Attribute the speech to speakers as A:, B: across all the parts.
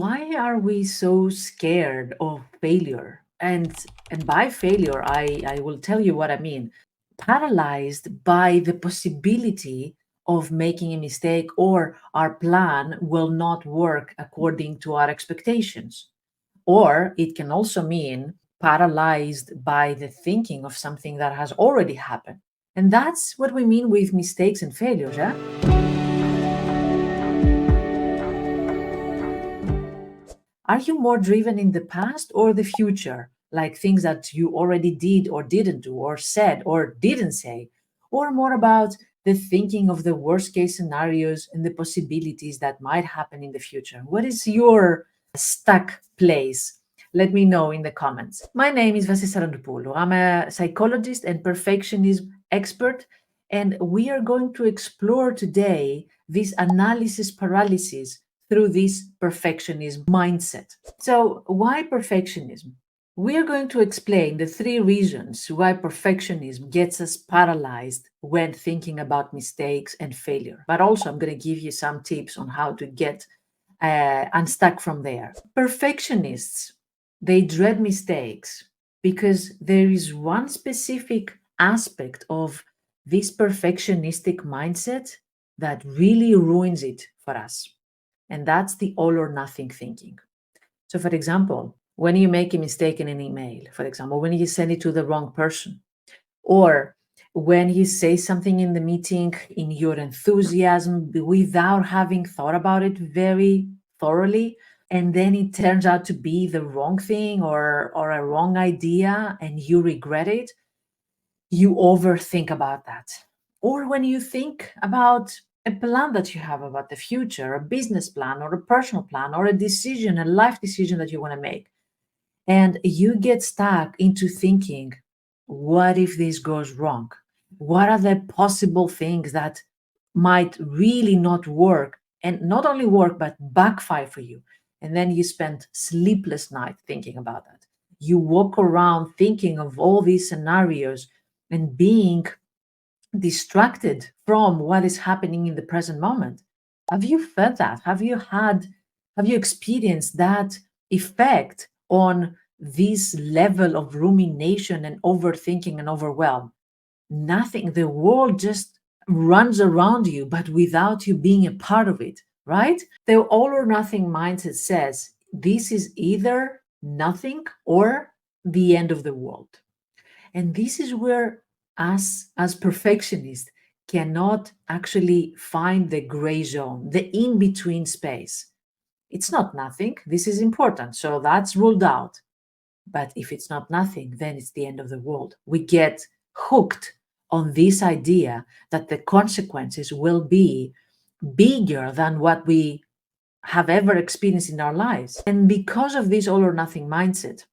A: Why are we so scared of failure? And by failure, I will tell you what I mean. Paralyzed by the possibility of making a mistake or our plan will not work according to our expectations. Or it can also mean paralyzed by the thinking of something that has already happened. And that's what we mean with mistakes and failures, yeah? Are you more driven in the past or the future? Like things that you already did or didn't do, or said or didn't say? Or more about the thinking of the worst case scenarios and the possibilities that might happen in the future? What is your stuck place? Let me know in the comments. My name is Vassia. I'm a psychologist and perfectionism expert, and we are going to explore today this analysis paralysis through this perfectionism mindset. So, why perfectionism? We are going to explain the three reasons why perfectionism gets us paralyzed when thinking about mistakes and failure. But also, I'm going to give you some tips on how to get unstuck from there. Perfectionists, they dread mistakes because there is one specific aspect of this perfectionistic mindset that really ruins it for us. And that's the all or nothing thinking. So, for example, when you make a mistake in an email, for example, when you send it to the wrong person, or when you say something in the meeting in your enthusiasm without having thought about it very thoroughly, and then it turns out to be the wrong thing or a wrong idea and you regret it, you overthink about that. Or when you think about a plan that you have about the future, a business plan or a personal plan or a decision, a life decision that you want to make, and you get stuck into thinking, what if this goes wrong? What are the possible things that might really not work, and not only work but backfire for you? And then you spend sleepless night thinking about that. You walk around thinking of all these scenarios and being distracted from what is happening in the present moment. Have you felt that? Have you experienced that effect on this level of rumination and overthinking and overwhelm? Nothing, the world just runs around you, but without you being a part of it, right? The all or nothing mindset says this is either nothing or the end of the world. And this is where us as perfectionists cannot actually find the gray zone, the in between space. It's not nothing. This is important. So that's ruled out. But if it's not nothing, then it's the end of the world. We get hooked on this idea that the consequences will be bigger than what we have ever experienced in our lives. And because of this all or nothing mindset,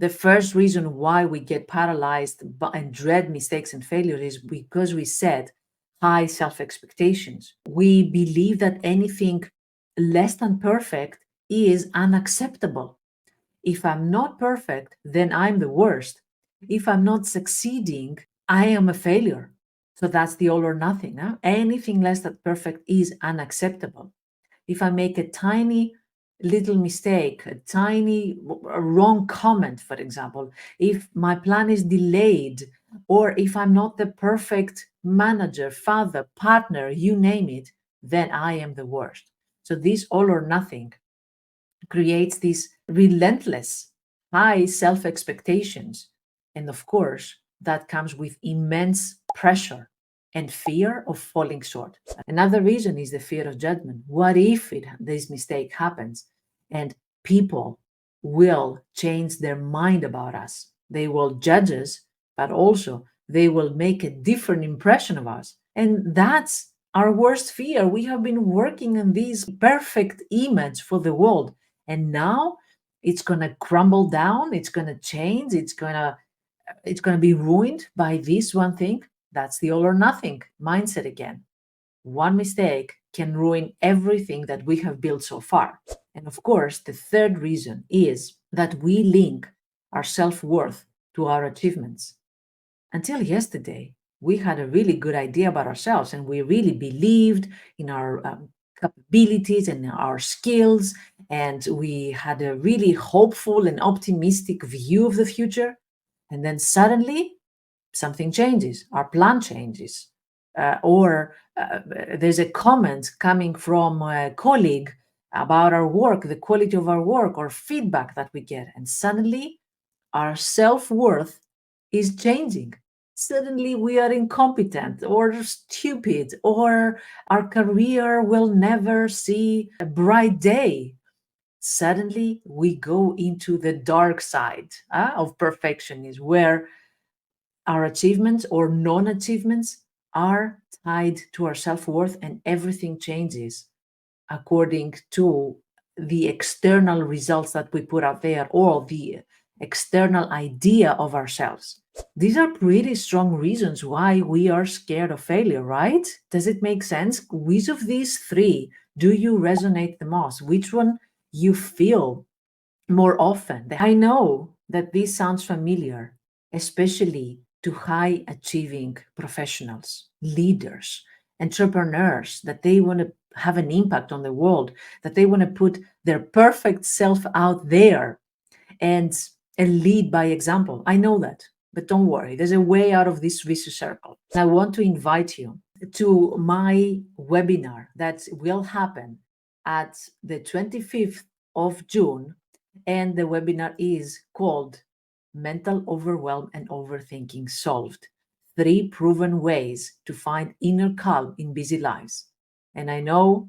A: the first reason why we get paralyzed and dread mistakes and failures is because we set high self expectations. We believe that anything less than perfect is unacceptable. If I'm not perfect, then I'm the worst. If I'm not succeeding, I am a failure. So that's the all or nothing. Huh? Anything less than perfect is unacceptable. If I make a tiny little mistake, a wrong comment, for example, if my plan is delayed, or if I'm not the perfect manager, father, partner, you name it, then I am the worst. So this all or nothing creates these relentless high self expectations. And of course, that comes with immense pressure and fear of falling short. Another reason is the fear of judgment. What if this mistake happens and people will change their mind about us? They will judge us, but also they will make a different impression of us. And that's our worst fear. We have been working on this perfect image for the world, and now it's going to crumble down, it's going to change, it's going to be ruined by this one thing. That's the all or nothing mindset again. One mistake can ruin everything that we have built so far. And of course, the third reason is that we link our self-worth to our achievements. Until yesterday, we had a really good idea about ourselves and we really believed in our capabilities and our skills, and we had a really hopeful and optimistic view of the future. And then suddenly something changes, our plan changes, or there's a comment coming from a colleague about our work, the quality of our work, or feedback that we get, and suddenly our self-worth is changing. Suddenly we are incompetent or stupid, or our career will never see a bright day. Suddenly we go into the dark side of perfectionism, where our achievements or non achievements are tied to our self worth, and everything changes according to the external results that we put out there, or the external idea of ourselves. These are pretty strong reasons why we are scared of failure, right? Does it make sense? Which of these three do you resonate the most? Which one you feel more often? I know that this sounds familiar, especially to high achieving professionals, leaders, entrepreneurs, that they want to have an impact on the world, that they want to put their perfect self out there and, and lead by example. I know that, but don't worry, there's a way out of this vicious circle. I want to invite you to my webinar that will happen at the 25th of June, and the webinar is called Mental Overwhelm and Overthinking Solved: Three Proven Ways to Find Inner Calm in Busy Lives. And I know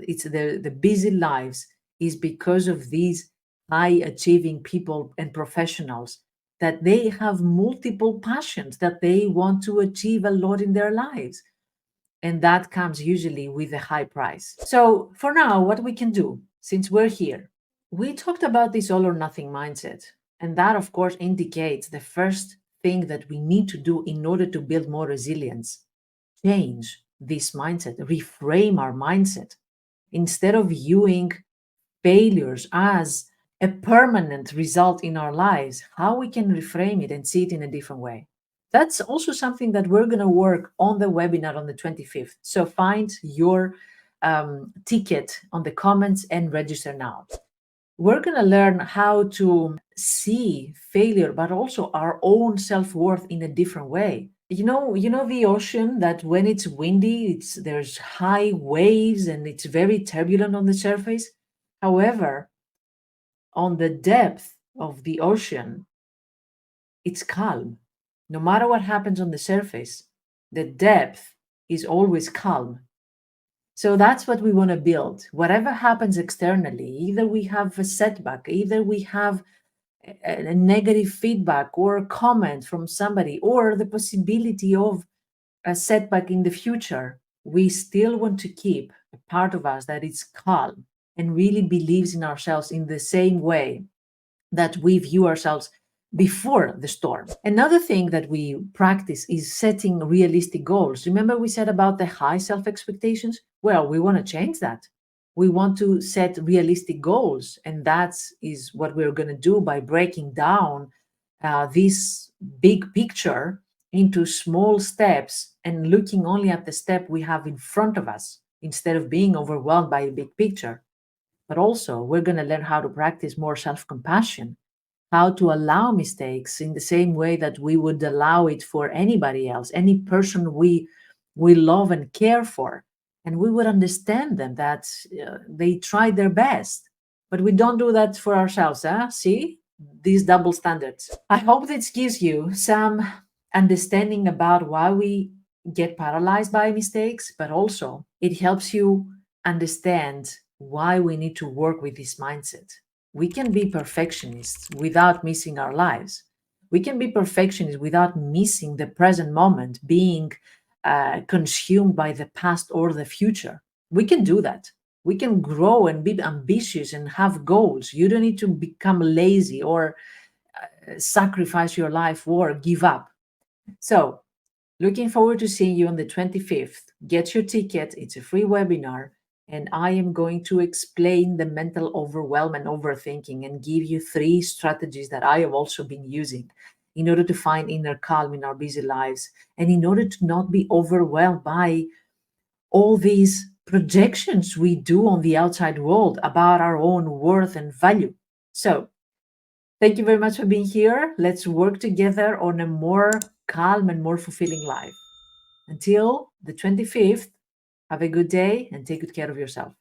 A: it's the busy lives is because of these high achieving people and professionals, that they have multiple passions, that they want to achieve a lot in their lives. And that comes usually with a high price. So, for now, what we can do, since we're here, we talked about this all or nothing mindset. And that, of course, indicates the first thing that we need to do in order to build more resilience: change this mindset, reframe our mindset. Instead of viewing failures as a permanent result in our lives, how we can reframe it and see it in a different way. That's also something that we're going to work on the webinar on the 25th. So find your ticket on the comments and register now. We're going to learn how to see failure, but also our own self-worth in a different way. You know the ocean, that when it's windy, there's high waves and it's very turbulent on the surface. However, on the depth of the ocean, it's calm. No matter what happens on the surface, the depth is always calm. So that's what we want to build. Whatever happens externally, either we have a setback, either we have a negative feedback or a comment from somebody, or the possibility of a setback in the future, we still want to keep a part of us that is calm and really believes in ourselves in the same way that we view ourselves before the storm. Another thing that we practice is setting realistic goals. Remember, we said about the high self expectations? Well, we want to change that. We want to set realistic goals, and that is what we're going to do by breaking down this big picture into small steps and looking only at the step we have in front of us instead of being overwhelmed by a big picture. But also, we're going to learn how to practice more self compassion, how to allow mistakes in the same way that we would allow it for anybody else, any person we love and care for. And we would understand them, that they tried their best. But we don't do that for ourselves. See? These double standards. I hope this gives you some understanding about why we get paralyzed by mistakes, but also it helps you understand why we need to work with this mindset. We can be perfectionists without missing our lives. We can be perfectionists without missing the present moment, being consumed by the past or the future. We can do that. We can grow and be ambitious and have goals. You don't need to become lazy or sacrifice your life or give up. So, looking forward to seeing you on the 25th. Get your ticket, it's a free webinar, and I am going to explain the mental overwhelm and overthinking and give you three strategies that I have also been using in order to find inner calm in our busy lives, and in order to not be overwhelmed by all these projections we do on the outside world about our own worth and value. So, thank you very much for being here. Let's work together on a more calm and more fulfilling life. Until the 25th, have a good day and take good care of yourself.